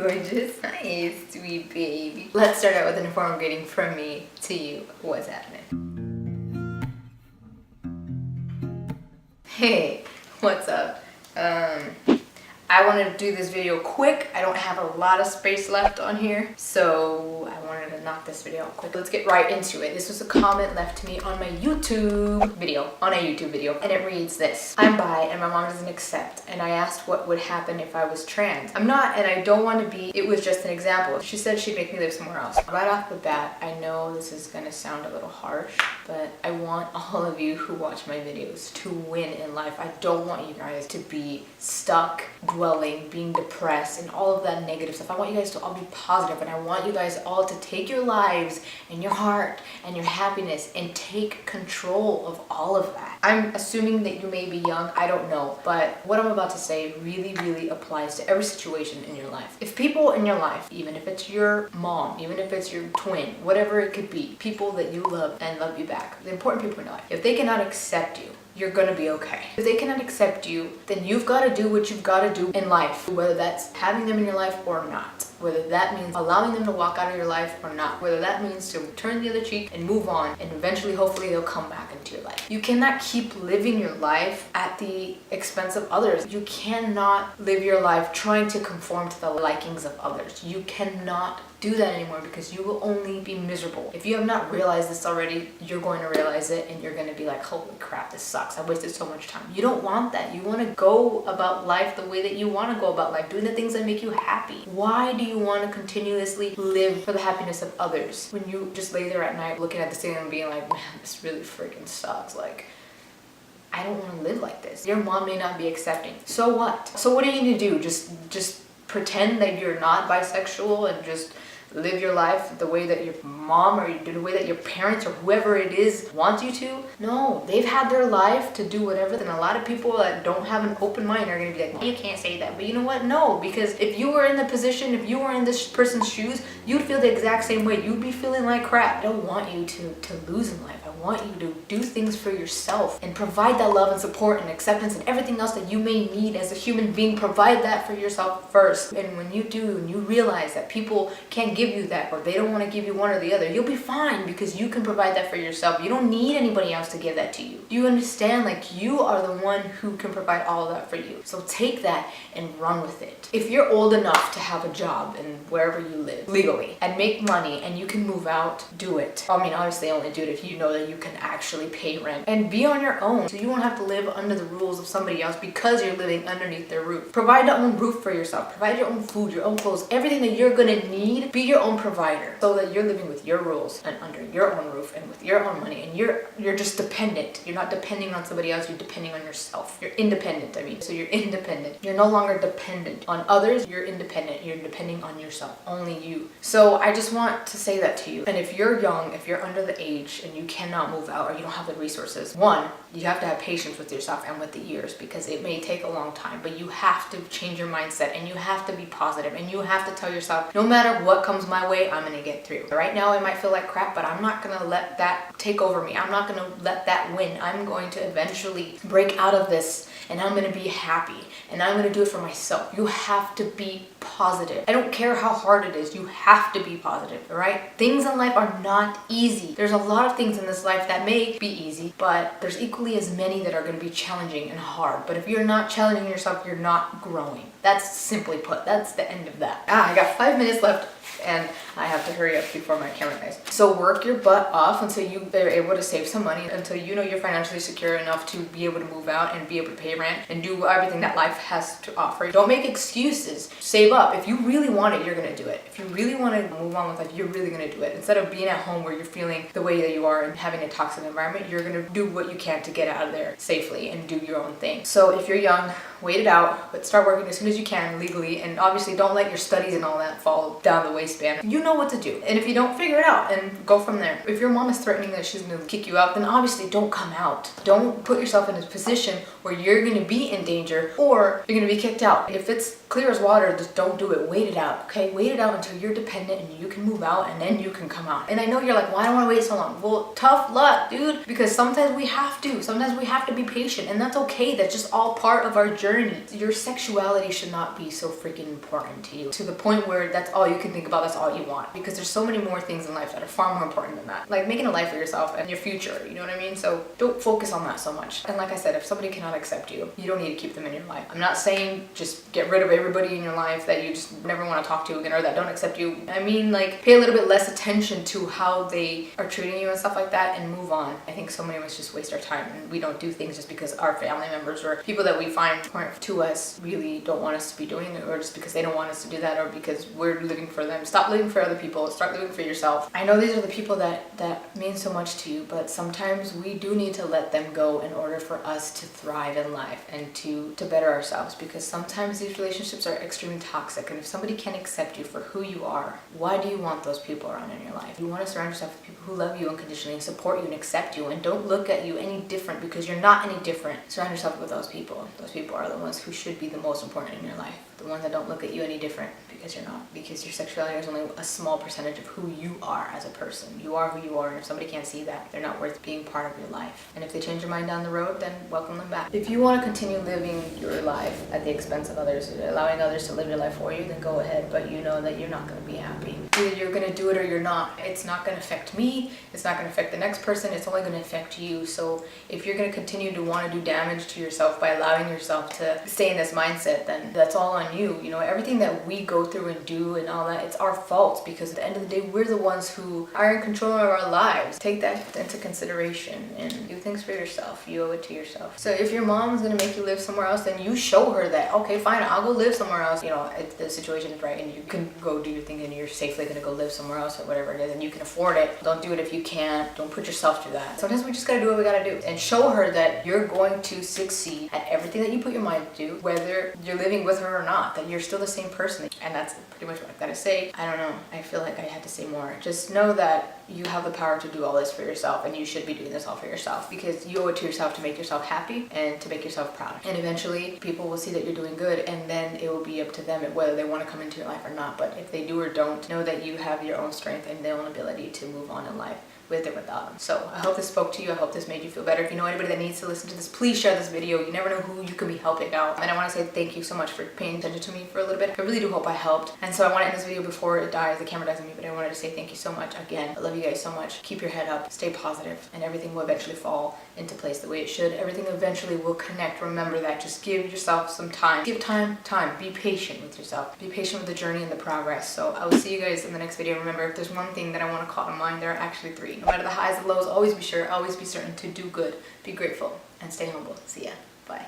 gorgeous. Hi, sweet baby. Let's start out with an informal greeting from me to you. What's happening? Hey, what's up? I wanted to do this video quick. I don't have a lot of space left on here, so I wanted to knock this video out quick. Let's get right into it. This was a comment left to me on my YouTube video, and it reads this: I'm bi and my mom doesn't accept, and I asked what would happen if I was trans. I'm not, and I don't want to be. It was just an example. She said she'd make me live somewhere else. Right off the bat, I know this is gonna sound a little harsh, but I want all of you who watch my videos to win in life. I don't want you guys to be stuck, dwelling, being depressed, and all of that negative stuff. I want you guys to all be positive, and I want you guys all to take your lives and your heart and your happiness and take control of all of that. I'm assuming that you may be young, I don't know, but what I'm about to say really applies to every situation in your life. If people in your life, even if it's your mom, even if it's your twin, whatever it could be, people that you love and love you back, the important people in your life, if they cannot accept you, you're gonna be okay. If they cannot accept you, then you've got to do what you've got to do in life, whether that's having them in your life or not, whether that means allowing them to walk out of your life or not, whether that means to turn the other cheek and move on, and eventually hopefully they'll come back into your life. You cannot keep living your life at the expense of others. You cannot live your life trying to conform to the likings of others. You cannot do that anymore, because you will only be miserable. If you have not realized this already, you're going to realize it, and you're going to be like, holy crap, this sucks. I wasted so much time. You don't want that. You want to go about life the way that you want to go about life, doing the things that make you happy. Why do you want to continuously live for the happiness of others when you just lay there at night looking at the ceiling and being like, man, this really freaking sucks. Like, I don't want to live like this. Your mom may not be accepting. So what? So what are you going to do? Just pretend that you're not bisexual and just live your life the way that your mom or the way that your parents or whoever it is wants you to? No, they've had their life to do whatever. And a lot of people that don't have an open mind are gonna be like, you can't say that. But you know what? No, because if you were in the position, if you were in this person's shoes, you'd feel the exact same way. You'd be feeling like crap. I don't want you to lose in life. I want you to do things for yourself and provide that love and support and acceptance and everything else that you may need as a human being. Provide that for yourself first. And when you do, and you realize that people can't give you that, or they don't want to give you one or the other, you'll be fine, because you can provide that for yourself. You don't need anybody else to give that to you. You understand? Like, you are the one who can provide all of that for you. So take that and run with it. If you're old enough to have a job in wherever you live legally and make money and you can move out, do it. I mean, obviously only do it if you know that you can actually pay rent and be on your own, so you won't have to live under the rules of somebody else because you're living underneath their roof. Provide your own roof for yourself. Provide your own food, your own clothes, everything that you're gonna need. Be your own provider, so that you're living with your rules and under your own roof and with your own money, and you're just dependent. You're not depending on somebody else, you're depending on yourself. You're independent, so you're independent. You're no longer dependent on others, you're independent. You're depending on yourself, only you. So I just want to say that to you. And if you're young, if you're under the age and you cannot move out or you don't have the resources, one, you have to have patience with yourself and with the years, because it may take a long time, but you have to change your mindset, and you have to be positive, and you have to tell yourself, no matter what comes my way, I'm gonna get through. Right now it might feel like crap, but I'm not gonna let that take over me. I'm not gonna let that win. I'm going to eventually break out of this, and I'm gonna be happy, and I'm gonna do it for myself. You have to be positive. I don't care how hard it is, you have to be positive, all right? Things in life are not easy. There's a lot of things in this life that may be easy, but there's equally as many that are gonna be challenging and hard. But if you're not challenging yourself, you're not growing. That's simply put, that's the end of that. I got 5 minutes left, and I have to hurry up before my camera dies. So work your butt off until you are able to save some money, until you know you're financially secure enough to be able to move out and be able to pay rent and do everything that life has to offer. Don't make excuses. Save up. If you really want it, you're gonna do it. If you really want to move on with life, you're really gonna do it. Instead of being at home where you're feeling the way that you are and having a toxic environment, you're gonna do what you can to get out of there safely and do your own thing. So if you're young, wait it out, but start working as soon as you can legally, and obviously don't let your studies and all that fall down the waistband. You know what to do, and if you don't, figure it out and go from there. If your mom is threatening that she's gonna kick you out, then obviously don't come out. Don't put yourself in a position where you're gonna be in danger or you're gonna be kicked out. If it's clear as water, just don't do it. Wait it out, okay? Wait it out until you're dependent and you can move out, and then you can come out. And I know you're like, why do I want to wait so long? Well, tough luck, dude, because sometimes we have to. Sometimes we have to be patient, and that's okay. That's just all part of our journey. Your sexuality should not be so freaking important to you, to the point where that's all you can think about, that's all you want, because there's so many more things in life that are far more important than that, like making a life for yourself and your future, you know what I mean? So don't focus on that so much. And like I said, if somebody cannot accept you, you don't need to keep them in your life. I'm not saying just get rid of everybody in your life that you just never want to talk to again or that don't accept you. I mean, like, pay a little bit less attention to how they are treating you and stuff like that and move on. I think so many of us just waste our time, and we don't do things just because our family members or people that we find important to us really don't want us to be doing it, or just because they don't want us to do that, or because we're living for them. Stop living for other people, start living for yourself. I know these are the people that mean so much to you, but sometimes we do need to let them go in order for us to thrive in life and to better ourselves, because sometimes these relationships are extremely toxic, and if somebody can't accept you for who you are, why do you want those people around in your life? You want to surround yourself with people who love you unconditionally and support you and accept you and don't look at you any different because you're not any different. Surround yourself with those people. Those people are the ones who should be the most important in your life. The ones that don't look at you any different because you're not. Because your sexuality is only a small percentage of who you are as a person. You are who you are, and if somebody can't see that, they're not worth being part of your life. And if they change your mind down the road, then welcome them back. If you want to continue living your life at the expense of others, allowing others to live your life for you, then go ahead, but you know that you're not going to be happy. Either you're going to do it or you're not. It's not going to affect me, it's not going to affect the next person, it's only going to affect you. So if you're going to continue to want to do damage to yourself by allowing yourself to stay in this mindset, then that's all on you. You know, everything that we go through and do and all that, it's our fault, because at the end of the day, we're the ones who are in control of our lives. Take that into consideration and do things for yourself. You owe it to yourself. So if your mom's going to make you live somewhere else, then you show her that, okay, fine, I'll go live somewhere else. You know, if the situation is right and you can go do your thing and you're safely going to go live somewhere else or whatever it is, and you can afford it, don't do it if you can't. Don't put yourself through that. Sometimes we just got to do what we got to do and show her that you're going to succeed at everything that you put your mind to do, whether you're living with her or not, that you're still the same person. And that's pretty much what I've got to say. I don't know. I feel like I had to say more. Just know that you have the power to do all this for yourself, and you should be doing this all for yourself, because you owe it to yourself to make yourself happy and to make yourself proud. And eventually people will see that you're doing good, and then it will be up to them whether they want to come into your life or not. But if they do or don't, know that you have your own strength and their own ability to move on in life, with or without them. So I hope this spoke to you. I hope this made you feel better. If you know anybody that needs to listen to this, please share this video. You never know who you can be helping out. And I want to say thank you so much for paying attention to me for a little bit. I really do hope I helped. And so I want to end this video before it dies. The camera dies on me, but I wanted to say thank you so much again. I love you guys so much. Keep your head up, stay positive, and everything will eventually fall into place the way it should. Everything eventually will connect. Remember that. Just give yourself some time. Give time. Be patient with yourself. Be patient with the journey and the progress. So I will see you guys in the next video. Remember, if there's one thing that I want to call to mind, there are actually three. No matter the highs and lows, always be certain to do good, be grateful, and stay humble. See ya. Bye.